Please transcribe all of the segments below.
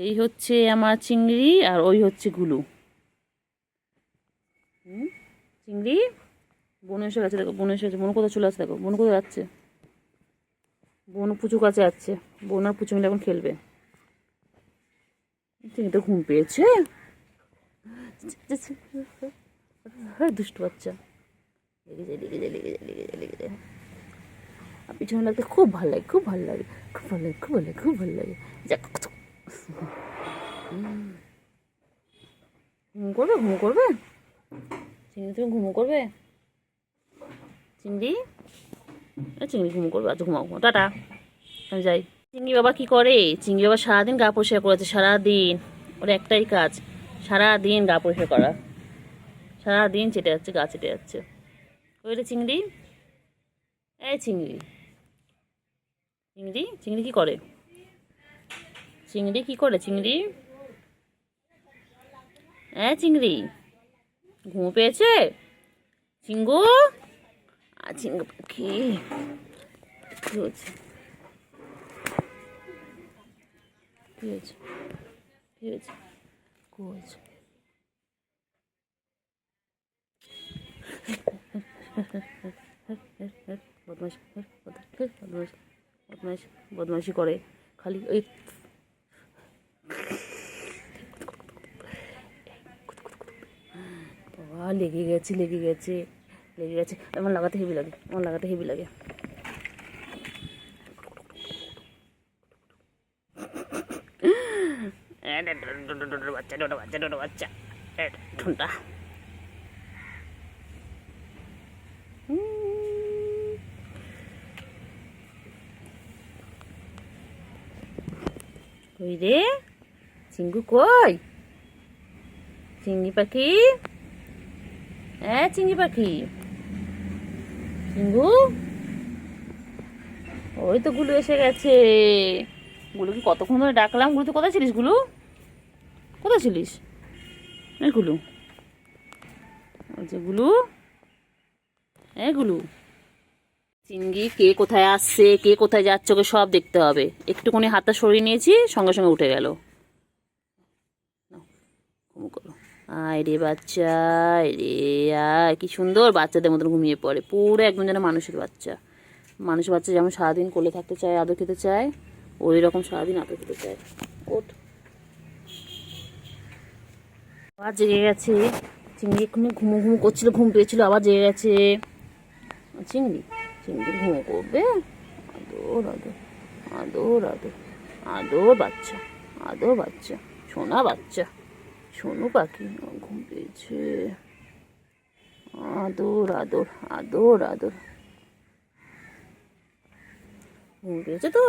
এই হচ্ছে আমার চিংড়ি আর ওই হচ্ছে গুলু। চিংড়ি বোন এসে গেছে, দেখো বোন এসে গেছে। বোন কোথায় চলে আসছে, দেখো বোন কোথায় যাচ্ছে। বোন পুচু কাছে যাচ্ছে, বোন আর পুচু মিলে এখন খেলবে। চিংড়ি তো ঘুম পেয়েছে, দুষ্টু বাচ্চা। লেগে যায় লেগে যায় লেগে যায় লেগে যায় লেগে যায়। আর পিছনে লাগতে খুব ভালো লাগে, খুব ভালো লাগে, খুব ভালো লাগে, খুব ভালো লাগে, খুব ভালো লাগে। যাক ঘুম করবে, ঘুম করবে চিংড়ি, তুমি ঘুমো করবে চিংড়ি? চিংড়ি ঘুমো করবে, আচ্ছা ঘুমাও, টাটা, আমি যাই। চিংড়ি বাবা কি করে? চিংড়ি বাবা সারাদিন গা পরিষ্কার করেছে, সারাদিন ওর একটাই কাজ, সারাদিন গা পরিষ্কার করা, সারাদিন চেটে যাচ্ছে, গা চেটে যাচ্ছে। ওই রে চিংড়ি, এই চিংড়ি, চিংড়ি চিংড়ি কি করে? চিংড়ি কি করে চিংড়ি? চিংড়ি ঘুম পেয়েছে? চিঙ্গু, চিঙ্গু পাখি কি হয়েছে, কি হয়েছে, কি হয়েছে, কি হয়েছে? বদমাইশ বদমাইশ বদমাইশ বদমাইশি করে খালি ওই। বাবা লেগে গেছে, লেগে গেছে, লেগে গেছে। আমার লাগাতে হেভি লাগে, আমার লাগাতে হেভি লাগে। বাচ্চা ডোটা বাচ্চা ডোটা বাচ্চা ঠুনটা। কই রে চিঙ্গু, কই চিংড়ি পাখি? চিংড়ি পাখি, চিঙ্গু, ওই তো গুলু এসে গেছে। গুলুকে কতক্ষণ ধরে ডাকলাম। গুলু তো কোথায় ছিলিস? গুলু কোথায় ছিলিস? গুলু, গুলু, গুলু। চিংড়ি কে কোথায় আসছে, কে কোথায় যাচ্ছে, ওকে সব দেখতে হবে। একটুখানি হাতটা সরিয়ে নিয়েছি, সঙ্গে সঙ্গে উঠে গেল। আয় রে বাচ্চা, রে আয়, কি সুন্দর বাচ্চাদের মতন ঘুমিয়ে পড়ে, পুরো একদম যেন মানুষের বাচ্চা। মানুষের বাচ্চা যেমন সারাদিন কোলে থাকতে চায়, আদর খেতে চায়, ওই রকম সারাদিন আদর খেতে চায়। ওঠ, আবার জেগে গেছে চিংড়ি। এক্ষুনি ঘুমো ঘুমো করছিল, ঘুম পেয়েছিল, আবার জেগে গেছে চিংড়ি। চিংড়ি ঘুমো করবে, আদর আদর আদর আদর আদর বাচ্চা, আদর বাচ্চা, সোনা বাচ্চা, সোনু পাখি ঘুম পেয়েছে। আদর আদর আদর আদর, ঘুম পেয়েছে তো।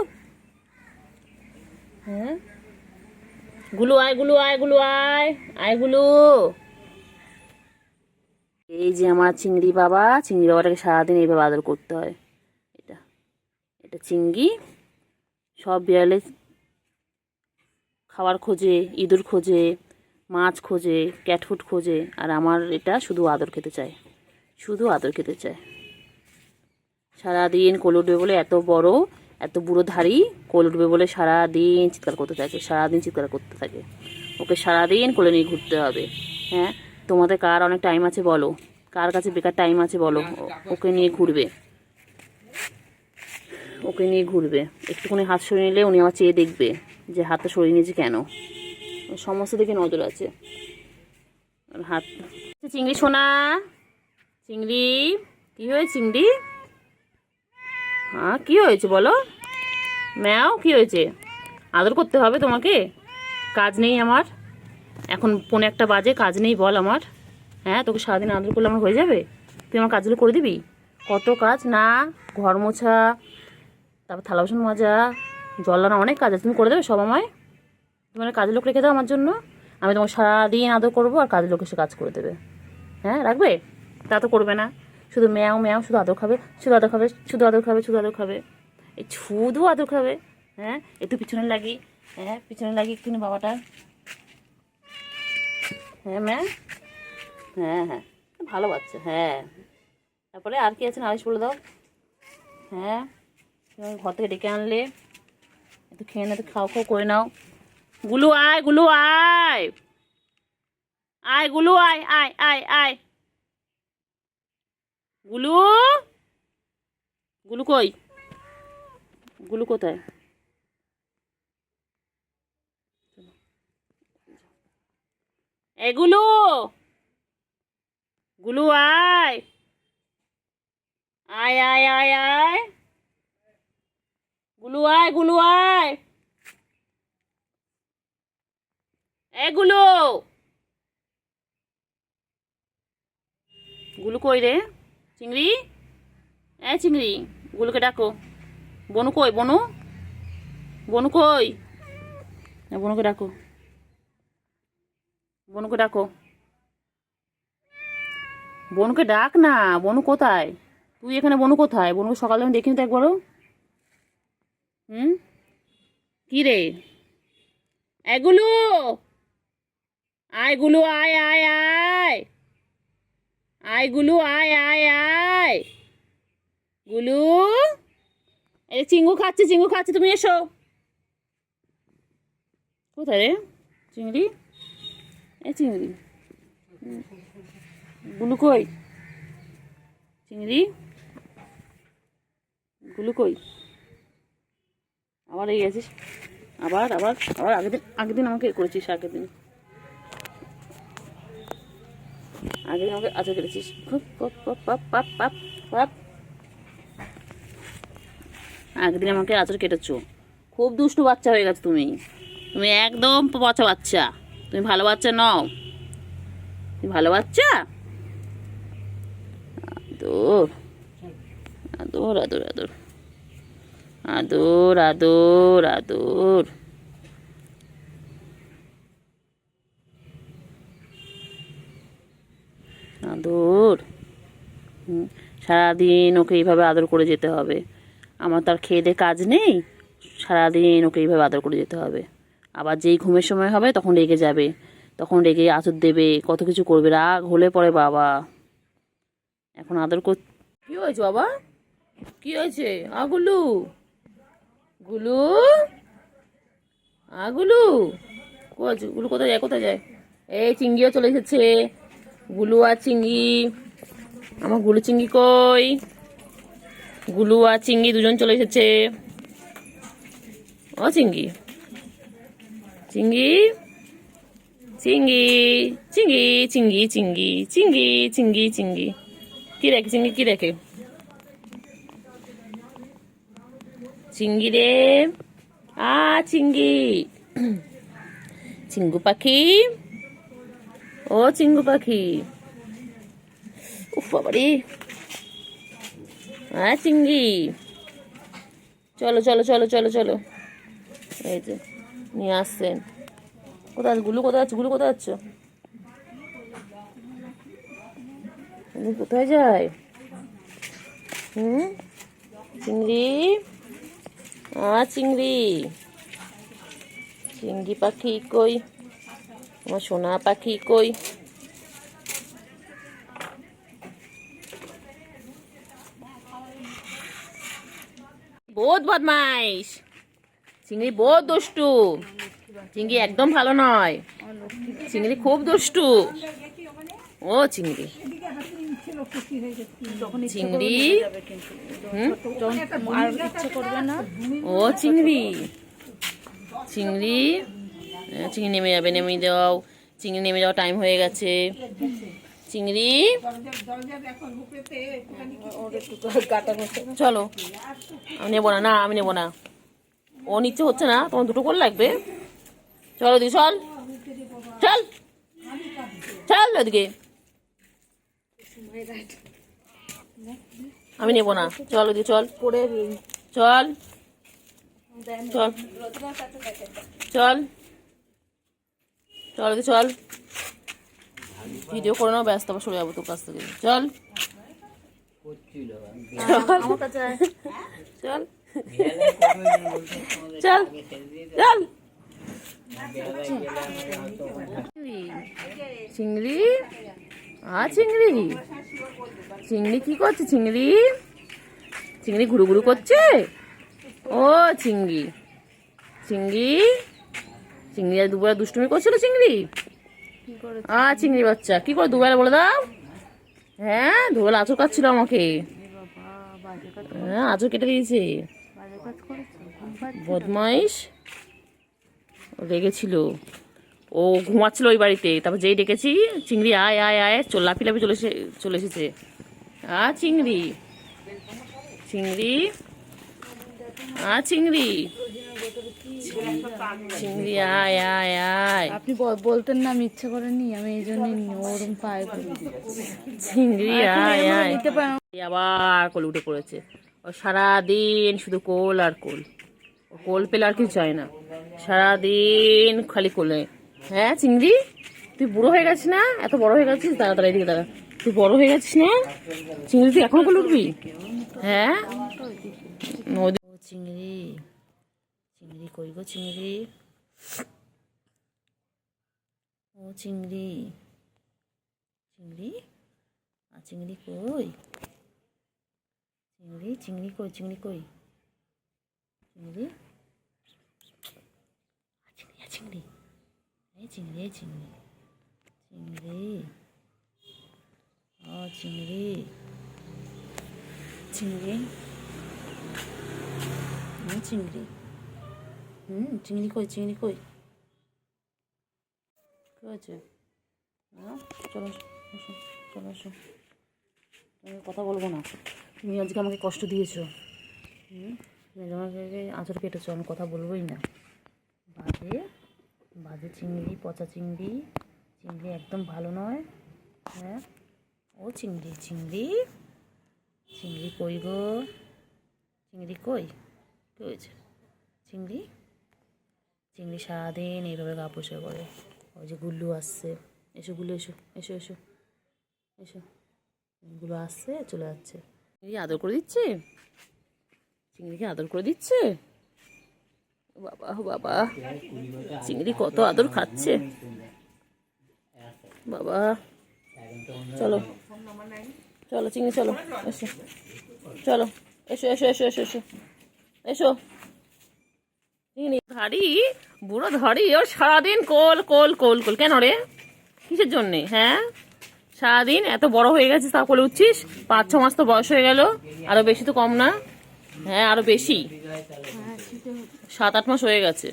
গুলু আয়, গুলু আয়, গুলু আয়, আয় গুলু। এই যে আমার চিংড়ি বাবা, চিংড়ি বাবাটাকে সারাদিন এইভাবে আদর করতে হয়। এটা এটা চিংড়ি। সব বিড়ালে খাবার খোঁজে, ইঁদুর খোঁজে, মাছ খোঁজে, ক্যাটফুট খোঁজে, আর আমার এটা শুধু আদর খেতে চায়, শুধু আদর খেতে চায়। সারাদিন কোলে উঠবে বলে, এত বড় এত বুড়ো ধাড়ি, কোলে উঠবে বলে সারাদিন চিৎকার করতে থাকে, সারাদিন চিৎকার করতে থাকে। ওকে সারাদিন কোলে নিয়ে ঘুরতে হবে। তোমাদের কার অনেক টাইম আছে বলো, কার কাছে বেকার টাইম আছে বলো, ওকে নিয়ে ঘুরবে, ওকে নিয়ে ঘুরবে। একটুখানি হাত সরিয়ে নিলে উনি আমার চেয়ে দেখবে যে হাতটা সরিয়ে নিয়েছে কেন। সমস্ত দিকে নজর আছে হাত। চিংড়ি সোনা, চিংড়ি কি হয়েছে চিংড়ি? কি হয়েছে বলো? ম্যাও কি হয়েছে? আদর করতে হবে তোমাকে? কাজ নেই আমার? এখন 1:45 বাজে, কাজ নেই বল আমার? তোকে সারাদিন আদর করলে আমার হয়ে যাবে? তুই আমার কাজগুলো করে দিবি? কত কাজ না, ঘর মোছা, তারপর থালা বাসন মাজা, জল আনা, অনেক কাজ আছে। তুমি করে দেবে সব আমায়? তোমার কাজের লোক রেখে দাও আমার জন্য, আমি তোমাকে সারাদিন আদর করবো, আর কাজের লোক এসে কাজ করে দেবে। রাখবে? তা তো করবে না, শুধু ম্যাও ম্যাও, শুধু আদর খাবে, শুধু আদর খাবে, শুধু আদর খাবে, শুধু আদর খাবে, এই শুধু আদর খাবে। একটু পিছনে লাগি, পিছনে লাগি একটু বাবাটার। ম্যা, হ্যাঁ ভালো বাচ্চা। তারপরে আর কি আছে নালিশ বলে দাও। তুমি ঘর থেকে ডেকে আনলে, একটু খেয়ে না, একটু খাও খাও করে নাও। গুলু আয়, গুলু আয়, আয় গুলু আয়, আয় আয় আয়। গুলু, গুলু কই? গুলু কোথায়? এ গুলু, গুলু আয়, আয় আয় আয় আয়। গুলু আয়, গুলু আয়। এ গুলু, গুলু কই রে? চিংড়ি, এ চিংড়ি, গুলুকে ডাকো। বনু কই? বনু, বনু কই? বনুকে ডাকো, বনুকে ডাকো, বনুকে ডাক না। বনু কোথায়? তুই এখানে, বনু কোথায়? বনুকে সকালে আমি দেখিনি তো একবারও। হুম, কি রে? এগুলো, আয় গুলু আয় আয় আয়, আয় গুলু আয় আয় আয়। গুলু, এই চিঙ্গু খাচ্ছে, চিঙ্গু খাচ্ছে, তুমি এসো। কোথায় রে চিংড়ি? এ চিংড়ি, গুলু কই? চিংড়ি, গুলু কই? আবার এই গেছিস, আবার আবার আবার আগের দিন আমাকে করেছিস, আগের দিন আমাকে আচার কেটেছিস। খুব pop pop pop pop pop pop. আগের দিন আমাকে আচার কেটেছো। খুব দুষ্টু বাচ্চা হয়ে গেছো তুমি। তুমি একদম পচা বাচ্চা। তুমি ভালো বাচ্চা নও। তুমি ভালো বাচ্চা? আদর আদর আদর আদর আদর আদর আদর। আদর। সারাদিন ওকে এইভাবে আদর করে যেতে হবে। আমার তো আর খেয়ে দিয়ে কাজ নেই, সারাদিন ওকে এইভাবে আদর করে যেতে হবে। আবার যেই ঘুমের সময় হবে তখন রেগে যাবে, তখন রেগে আঁচড় দেবে, কত কিছু করবে, রাগ হলে পরে বাবা। এখন আদর কর। কি হয়েছে বাবা? কি হয়েছে? গুলু, গুলু, গুলু কোথায়? গুলু কোথায় যায়? কোথায় যায়? এই চিংড়িও চলে এসেছে। গুলু আর চিংড়ি, আমার গুলু চিংড়ি কই? গুলু আর চিংড়ি দুজন চলে এসেছে। ও চিংড়ি, চিংড়ি, চিংড়ি, চিংড়ি, চিংড়ি, চিংড়ি, চিংড়ি, চিংড়ি, চিংড়ি। কি রেখে চিংড়ি? কি রেখে? চিংড়ি রে, চিংড়ি, চিঙ্গু পাখি, ও চিঙ্গু পাখি। উফ বাবারে, চিংড়ি, চলো চলো চলো চলো চলো। এই যে নিয়ে আসছেন। কোথায় গুলু? কোথায় আছো? গুলু কোথায় আছো? উনি কোথায় যায়? চিংড়ি, চিংড়ি, চিংড়ি পাখি কই? আমার সোনা পাখি কই? বহুত বদমাইশ চিংড়ি, বহুত দুষ্টু চিংড়ি, একদম ভালো নয় চিংড়ি, খুব দুষ্টু। ও চিংড়ি, চিংড়ি, ও চিংড়ি, চিংড়ি, চিংড়ি নেমে যাবে, নেমে দাও। চিংড়ি নেমে যাওয়া টাইম হয়ে গেছে। চিংড়ি, চলো। আমি নেবো না, না আমি নেবো না। ও নিচ্ছে হচ্ছে না, তোমার দুটো করে লাগবে। চলো দি, চল চল চল ওদিকে। আমি নেবো না, চল ওদিকে চল, চল চল চল চল ওদিকে চল। ভিডিও করে নাও, ব্যস্ত, আবার সরে যাবো তোর কাছ থেকে। চল চল চল চল। চিংড়ি, চিংড়ি, চিংড়ি কি করছে? চিংড়ি, চিংড়ি ঘুরু ঘুরু করছে। ও চিংড়ি, চিংড়ি, চিংড়ি আজ দুবেলা দুষ্টুমি করছিল চিংড়ি। চিংড়ি বাচ্চা কি করে দুবেলা বলে দাও। হ্যাঁ দুবেলা আঁচড় কাটছিল আমাকে। হ্যাঁ আঁচড় কেটে দিয়েছে। বদমাইশ রেগেছিল। ও ঘুমাচ্ছিল ওই বাড়িতে, তারপর যেই ডেকেছি চিংড়ি আয় আয় আয় লাফি লাফি চলে এসেছে। চিংড়ি চিংড়ি চিংড়ি চিংড়ি আয় আয় আয়। আপনি বলতেন না, আমি ইচ্ছা করেনি, আমি এই জন্য ওরম পায়ে চিংড়ি আয় আয়। আবার কোলে উঠে পড়েছে। ও সারাদিন শুধু কোল আর কোল, ও কোল পেলে আর কিছু চায় না, সারাদিন খালি কোলে। হ্যাঁ চিংড়ি তুই বুড়ো হয়ে গেছিস না, এত বড় হয়ে গেছিস, তাড়াতাড়ি এদিকে দাঁড়া, তুই বড় হয়ে গেছিস না চিংড়ি, তুই এখনো কোলে উঠবি। হ্যাঁ নদী। চিংড়ি চিংড়ি কই গো চিংড়ি, ও চিংড়ি চিংড়ি চিংড়ি কই, চিংড়ি চিংড়ি কই, চিংড়ি কই, চিংড়ি চিংড়ি এই চিংড়ি এই চিংড়ি চিংড়ি চিংড়ি চিংড়ি চিংড়ি চিংড়ি কই, চিংড়ি কই, কি হয়েছে? চলো এসো, চলো এসো, তুমি কথা বলবো না, তুমি আজকে আমাকে কষ্ট দিয়েছো। আমাকে আঁচড় কেটেছো, আমি কথা বলবোই না। বাজে বাজে চিংড়ি, পচা চিংড়ি, চিংড়ি একদম ভালো নয়। হ্যাঁ ও চিংড়ি চিংড়ি চিংড়ি কই গো, চিংড়ি কই, কি হয়েছে? চিংড়ি চিংড়ি সারাদিন এইভাবে গা পরিষ্কার করে। ওই যে গুল্লু আসছে, এসো গুল্লু এসো এসো এসো এসো, গুলো আসছে চলে যাচ্ছে। চিংড়ি আদর করে দিচ্ছে, চিংড়িকে আদর করে দিচ্ছে। বাবা বাবা চিংড়ি কত আদর খাচ্ছে বাবা। চলো চলো চিংড়ি চলো এসো, চলো এসো এসো এসো এসো এসো এসো। চিংড়ি ধাড়ি বুড়ো ধাড়ি, ওর সারাদিন কোল কোল কোল কোল, কেন রে কিসের জন্যে? হ্যাঁ সারাদিন এত বড় হয়ে গেছিস তা কোলে উঠছিস, 5-6 মাস তো বয়স হয়ে গেল, আরো বেশি তো কম না। হ্যাঁ আরো বেশি, 7-8 মাস হয়ে গেছে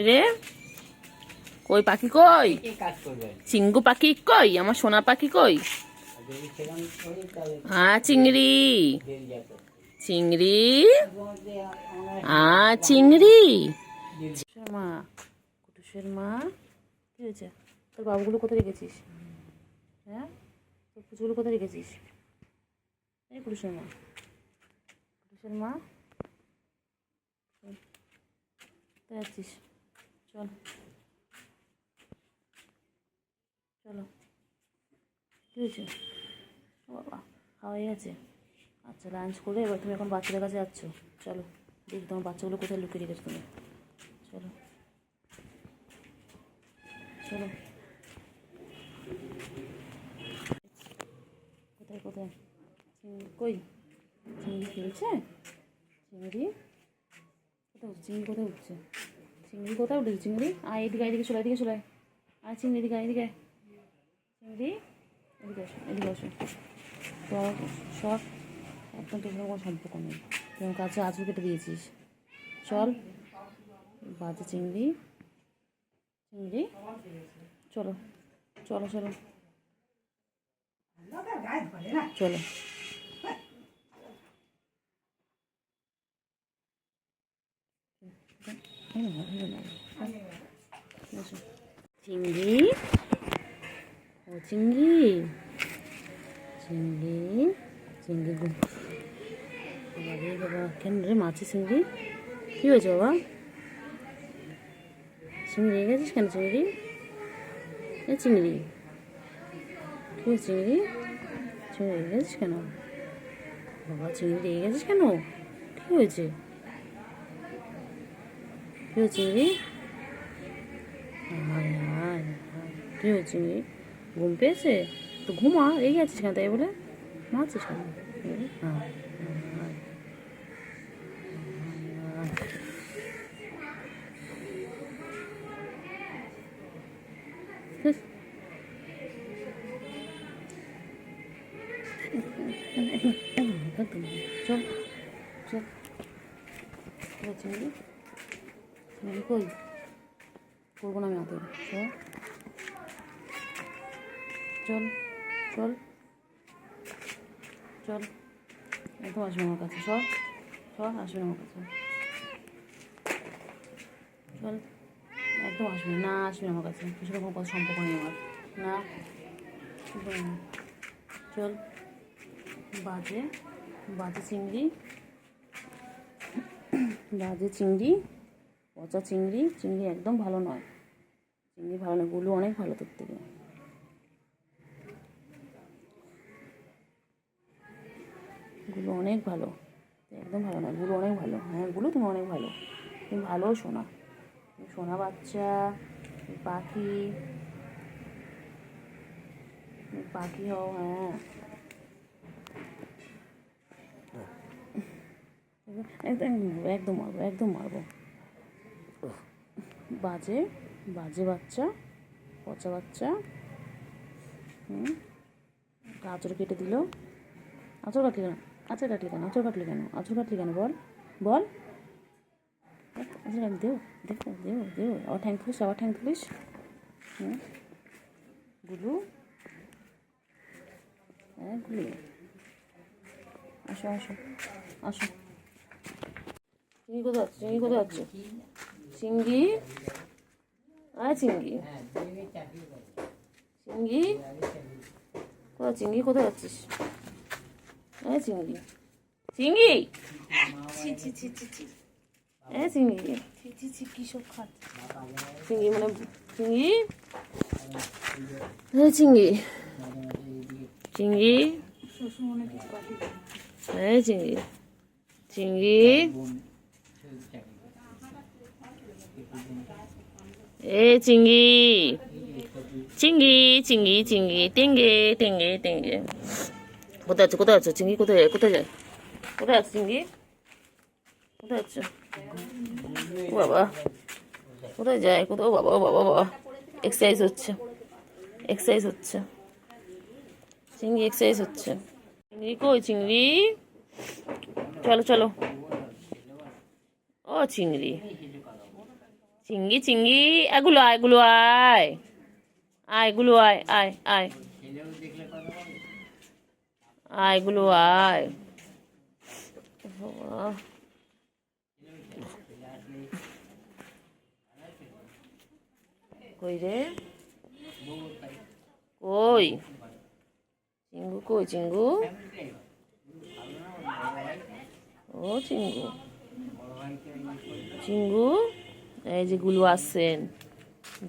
রে। কই পাখি কই, চিঙ্গু পাখি কই, আমার সোনা পাখি কই? চিংড়ি চিংড়ি চিংড়ি মা, কুটুসের মা, কি হয়েছে? তোর বাবুগুলো কোথায় রেখেছিস? হ্যাঁ তোর পুজোগুলো কোথায় রেখেছিস? এই কুটুসের মা, কুটুসের মা কোথায় যাচ্ছিস? চল চলো, কি হয়েছে? ও বাবা খাওয়া হয়ে গেছে, আচ্ছা লাঞ্চ করে এবার তুমি এখন বাচ্চাদের কাছে যাচ্ছ। চলো দেখি তোমার বাচ্চাগুলো কোথায় লুকিয়ে রেখেছো তুমি। চলো চলো, কোথায় কোথায় চিংড়ি কই, চিংড়ি খেলছে, চিংড়ি কোথায় উঠছে, চিংড়ি কোথায় উঠছে, চিংড়ি কোথায় উঠেছে? চিংড়ি এদিকে এদিকে চলে, এদিকে চলে চিংড়ি, এদিকে এদিকে চিংড়ি, এদিকে আসো এদিকে আসো। সব একদম তোর কোনো সম্পর্ক নেই, তোমার কাছে আঁচড় কেটে দিয়েছিস। চল বাজে চিংড়ি চিংড়ি, চলো চলো চলো চলো। চিংড়ি ও চিংড়ি চিংড়ি চিংড়ি বাবা রে বাবা, কেন রে মাছি চিংড়ি, কী হয়েছে বাবা? চিংড়ি রেগে গেছিস কেন চিংড়ি? এ চিংড়ি কী হয়েছে চিংড়ি, চিংড়ি রেগে গেছিস কেন বাবা? চিংড়ি রেগে গেছিস কেন, কী হয়েছে? কী হয়েছে চিংড়ি? কী হয়েছে চিংড়ি, ঘুম পেয়েছে তো ঘুমা, রেগে আছিস কেন তাই বলে মারছিস কেন? হ্যাঁ চল চল চিংড়ি চিংড়ি কই করবো না আমি আদর চল চল চল একদম আসবে আমার কাছে সব সব আসবে আমার কাছে চল একদম আসবে না আসবে আমার কাছে সেরকম কথা সম্পর্ক নেই আমার না চল বাজে বাজে চিংড়ি বাজে চিংড়ি পচা চিংড়ি চিংড়ি একদম ভালো নয় চিংড়ি ভালো নয় গুলো অনেক ভালো তোর থেকে গুলো অনেক ভালো একদম ভালো নয় গুলো অনেক ভালো হ্যাঁ গুলো তুমি অনেক ভালো তুমি ভালো শোনা তুমি সোনা বাচ্চা পাখি পাখি হও হ্যাঁ একদম একদম মারবো একদম মারবো বাজে বাজে বাচ্চা পচা বাচ্চা আঁচড় কেটে দিল আঁচড় কাটলি কেন আঁচড় কাটলি কেন আঁচড় কাটলি কেন আঁচড় কাটলি কেন বল বল আঁচড় কাটলি দেও দেখো দেও দেও আবার ঠ্যাং তুলিস আবার ঠ্যাং তুলিস গুলু হ্যাঁ গুলু আসো আসো আসো চিংড়ি কোথায় আছে চিংড়ি কোথায় আছে চিংড়ি আয় চিংড়ি চিংড়ি কোথায় চিংড়ি কোথায় যাচ্ছিস হ্যাঁ চিংড়ি চিংড়ি হ্যাঁ চিংড়ি কি সব খাচ্ছে চিংড়ি মানে চিংড়ি হ্যাঁ চিংড়ি চিংড়ি শ্বশুর মনে কিছু পাঠিয়ে হ্যাঁ চিংড়ি চিংড়ি এ চিংড়ি চিংড়ি চিংড়ি চিংড়ি টেঙ্গে টেঙ্গে টেঙ্গে কোথায় আছো কোথায় আছো চিংড়ি কোথায় যায় কোথায় যায় কোথায় আছে চিংড়ি কোথায় আছো ও বাবা কোথায় যায় কোথাও বাবা ও বাবা বাবা এক্সারসাইজ হচ্ছে এক্সারসাইজ হচ্ছে চিংড়ি এক্সারসাইজ হচ্ছে চিংড়ি কই চিংড়ি চলো চলো ও চিংড়ি চিংড়ি চিংড়ি এগুলো আয় এগুলো আয় আয় এগুলো আয় আয় আয় আয় এগুলো আয় কই রে কই চিঙ্গু কই চিঙ্গু ও চিঙ্গু চিঙ্গু এই যে গুলো আসছেন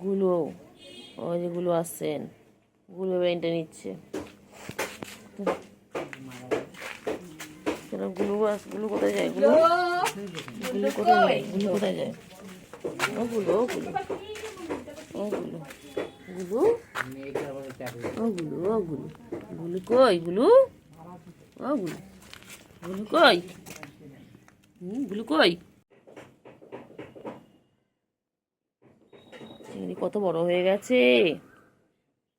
গুলো ওই যে গুলো আসছেন গুলো বেনটা নিচ্ছে গুলো গুলো কোথায় যায় গুলো গুলো কোথায় যায় গুলো কোথায় যায় ও গুলো ও গুলো ও গুলো গুলো ও গুলো ও গুলো গুলো কই গুলো ও গুলো গুলো কই গুলো কই চিংড়ি কত বড় হয়ে গেছে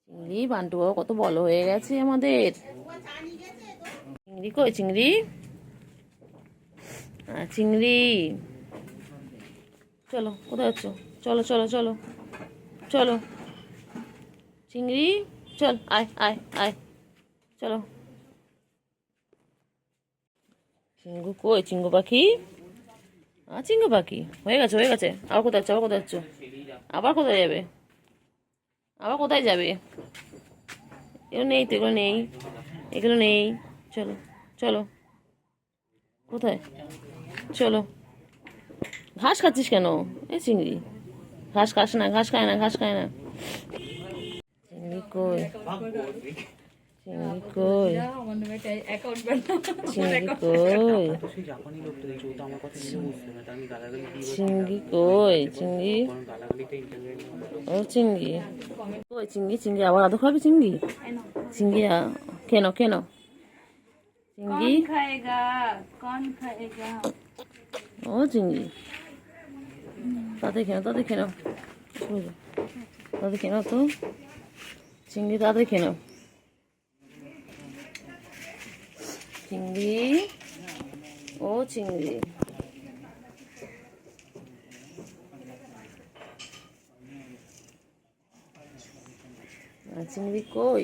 চিংড়ি বান্টু বাবা কত বড় হয়ে গেছে আমাদের চিংড়ি কই চিংড়ি চিংড়ি চলো কোথায় আছো চলো চলো চলো চলো চিংড়ি চল আয় আয় আয় চলো চিঙ্গু কই চিঙ্গু পাখি চিঙ্গু পাখি হয়ে গেছে আবার কোথায় যাচ্ছ আবার কোথায় যাচ্ছ আবার কোথায় যাবে আবার কোথায় যাবে এগুলো নেই তো এগুলো নেই এগুলো নেই চলো চলো কোথায় চলো ঘাস খাচ্ছিস কেন এই চিংড়ি ঘাস খাস না ঘাস খায় না ঘাস খায় না চিংড়ি কই চিংড়ি কই চিংড়ি কই চিংড়ি কই চিংড়ি ও চিংড়ি কই চিংড়ি চিংড়ি আবার আদৌ খাবি চিংড়ি চিংড়ি কেন কেন চিংড়ি ও চিংড়ি তাতে কেন তাড়াতাড়ি খেয়ে নাও তো, চিংড়ি তাড়াতাড়ি খেয়ে নাও। চিংড়ি, ও চিংড়ি, চিংড়ি কই,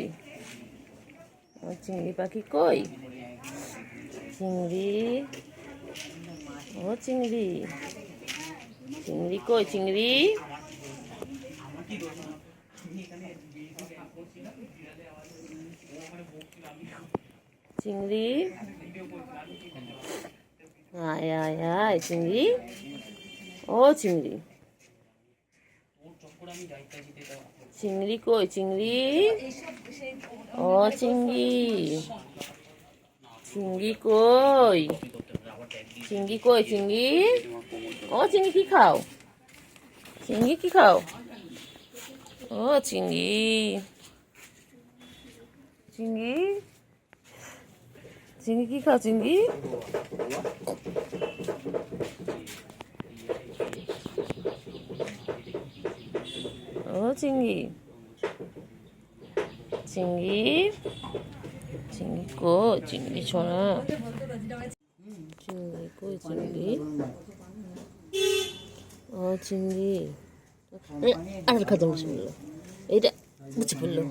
আমার চিংড়ি পাখি কই, চিংড়ি, ও চিংড়ি, চিংড়ি কই, চিংড়ি, চিংড়ি, আয় আয় আয় চিংড়ি, ও চিংড়ি, চিংড়ি কই, চিংড়ি, ও চিংড়ি, চিংড়ি কই, চিংড়ি কই, চিংড়ি, ও চিংড়ি কি খাও, চিংড়ি কি খাও, ও চিংড়ি, চিংড়ি, চিংড়ি কি খাও, চিংড়ি, ও চিংড়ি, চিংড়ি, চিংড়ি কই, চিংড়ি ছোনা, চিংড়ি কই, চিংড়ি, ও চিংড়ি, আর খাতে বসে পড়লো, এইটা বসে পড়লো,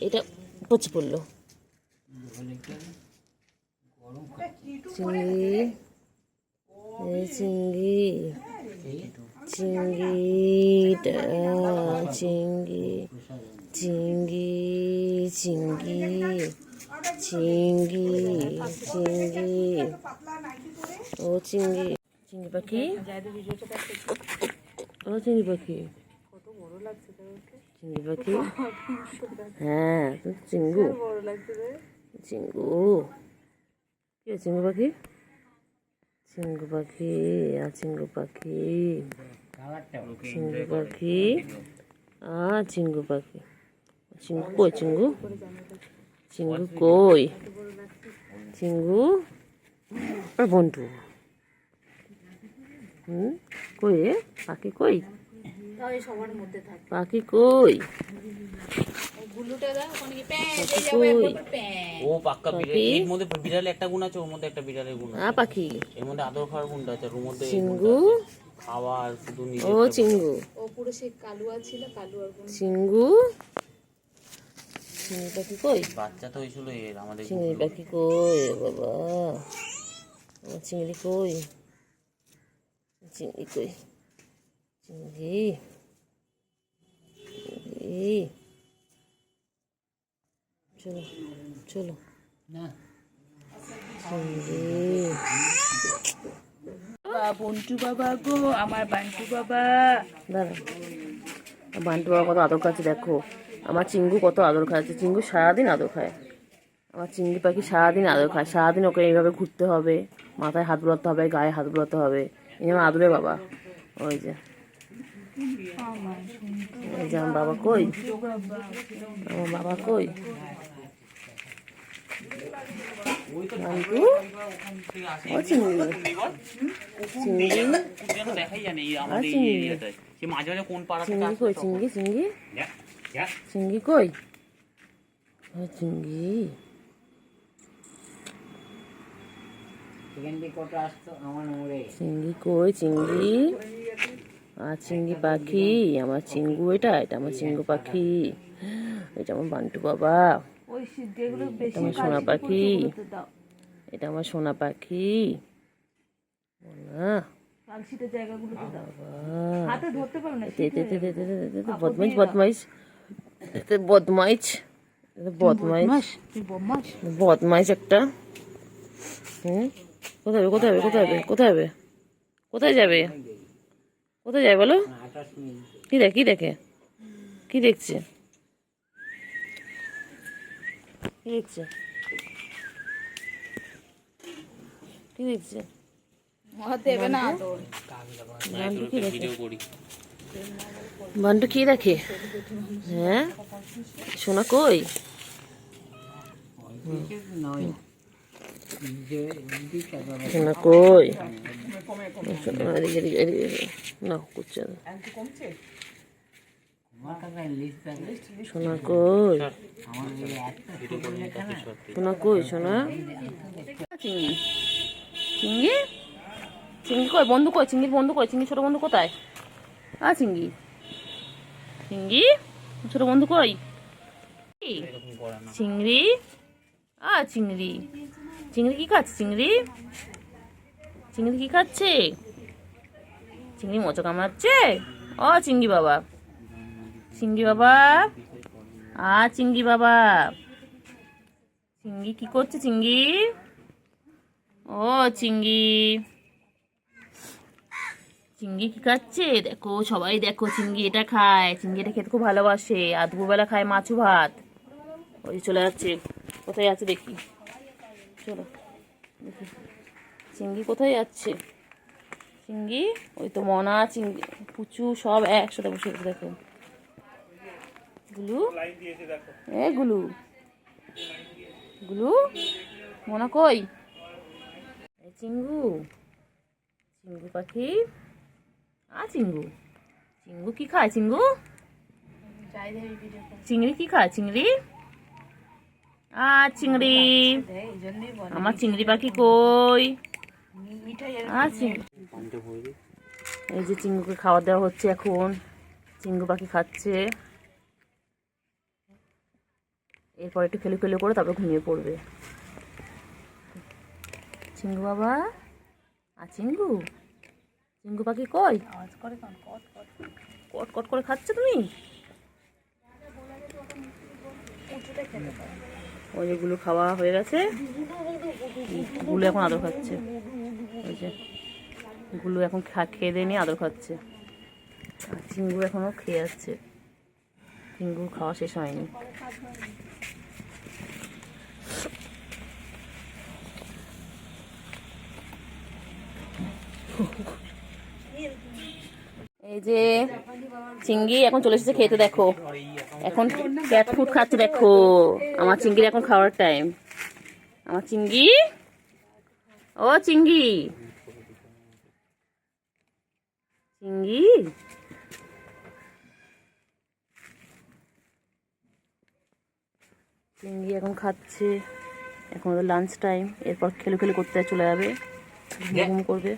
এইটা বসে পড়লো, চিংড়ি, এই চিংড়ি, চিংড়িটা, চিংড়ি, চিংড়ি, চিংড়ি, চিংড়ি, চিংড়ি, ও চিংড়ি, চিংড়ি পাখি, ও চিংড়ি পাখি, চিংড়ি পাখি, হ্যাঁ চিঙ্গু, চিঙ্গু, কি চিঙ্গু পাখি, চিঙ্গু পাখি, আর চিঙ্গু পাখি, চিঙ্গু পাখি, আর চিঙ্গু পাখি, চিঙ্গু কই, চিঙ্গু, চিঙ্গু কই, চিঙ্গু, আর বন্টু, কই রে পাখি কই, পাখি কই, ও পাক্কা বিড়াল, এর মধ্যে বিড়ালে একটা গুণ আছে, ওর মধ্যে একটা বিড়ালের গুণ আছে, পাখি, এর মধ্যে আদর খাওয়ার গুণটা আছে, ওর মধ্যে চিঙ্গু, খাওয়ার শুধু নিজে, ও চিঙ্গু, চিঙ্গু, চিংড়ি পাখি কই, বাচ্চা তো হয়েছিল এর আমাদের চিংড়ি পাখি কই, বাবা, আমার চিংড়ি কই, চিংড়ি কই, চিংড়ি, চিংড়ি, চলো চলো না চিংড়ি, বন্টু বাবা গো, আমার বান্টু বাবা, দাঁড়া, বান্টু বাবা কত আদর খাচ্ছে দেখো, আমার চিঙ্গু কত আদর খাচ্ছে, চিঙ্গু সারাদিন আদর খায়, আমার চিংড়ি পাখি সারাদিন আদর খায়, সারাদিন ওকে এইভাবে ঘুরতে হবে, মাথায় হাত বুলাতে হবে, গায়ে হাত বুলাতে হবে, এই আমার আদরে বাবা, ওই যে, ওই যে আমার বাবা কই, আমার বাবা কই, বান্টু, ও চিংড়ি, চিংড়ি, দেখাই জানে আর চিংড়ি, সে মাঝে মাঝে কোন পাড়া থেকে চিংড়ি কই, চিংড়ি, চিংড়ি, চিংড়ি কই, ও চিংড়ি, চিংড়ি কই, চিংড়ি, আর চিংড়ি পাখি, আমার চিঙ্গু, এটা এটা আমার চিঙ্গু পাখি, এটা আমার বান্টু বাবা, এটা আমার সোনা পাখি, এটা আমার সোনা পাখি, বদমাইশ বদমাইশ, বদমাইশ, বদমাইশ, বদমাইশ একটা, কোথায় কোথায় কোথায় কোথায় যাবে, কোথায় যাবে, কোথায় যায় বলো, কি দেখে, কি দেখে, কি দেখছে, কি দেখছে, কি দেখছে, দেবে না বান্টু কি দেখে, বান্টু কি দেখে, হ্যাঁ সোনা কই, সোনা কই, না করছে না, সোনা কই, সোনা কই, সোনা চিংড়ি, চিংড়ি, চিংড়ি কই, বন্ধু কই, চিংড়ির বন্ধু কই, চিংড়ি ছোট বন্ধু কোথায়? চিংড়ি, চিংড়ি ছোট বন্ধু কই? এরকম করে না। চিংড়ি, চিংড়ি, চিংড়ি কি খাচ্ছে? চিংড়ি, চিংড়ি কি খাচ্ছে? চিংড়ি মোচা কামড়াচ্ছে? চিংড়ি বাবা, চিংড়ি বাবা, চিংড়ি বাবা, চিংড়ি কি করছে? চিংড়ি, চিংড়ি, চিংড়ি কি খাচ্ছে? দেখো সবাই দেখো, চিংড়ি এটা খায়, চিংড়ি এটা খেতে খুব ভালোবাসে, আর দুপুরবেলা খায় মাছু ভাত। ওই চলে যাচ্ছে, কোথায় আছে দেখি, চলো দেখি চিংড়ি কোথায় যাচ্ছে। চিংড়ি, ওই তো মনা, চিংড়ি, পুচু সব একসাথে বসে আছে, দেখো। গুলু, গুলু, গুলু, মনা কই? চিঙ্গু, চিঙ্গু পাখি, চিঙ্গু, চিঙ্গু কি খায়? চিঙ্গু, চিংড়ি কি খায়? চিংড়ি, চিংড়ি, আমার চিংড়ি পাখি কই? এই যে চিঙ্গুকে খাবার দেওয়া হচ্ছে এখন, চিঙ্গু পাখি খাচ্ছে। এরপর একটু খেলে খেলে করে তারপর ঘুমিয়ে পড়বে। চিঙ্গু বাবা, চিঙ্গু, চিঙ্গু পাখি কই? কট কট করে খাচ্ছে তুমি? ওই যেগুলো খাওয়া হয়ে গেছে, গুলো এখন আদর খাচ্ছে। ওই যে গুলো এখন খেয়ে দিয়ে নিয়ে আদর খাচ্ছে, আর চিঙ্গু এখনো খেয়ে যাচ্ছে। চিঙ্গু খাওয়া শেষ হয়নি। এই যে চিংড়ি এখন চলে এসেছে খেতে, দেখো এখন ক্যাট ফুড খাচ্ছে। দেখো আমার চিংড়ির এখন খাওয়ার টাইম। আমার চিংড়ি, চিংড়ি, চিংড়ি, চিংড়ি এখন খাচ্ছে। এখন ওদের লাঞ্চ টাইম, এরপর খেলে খেলে করতে চলে যাবে, ঘুম করবে।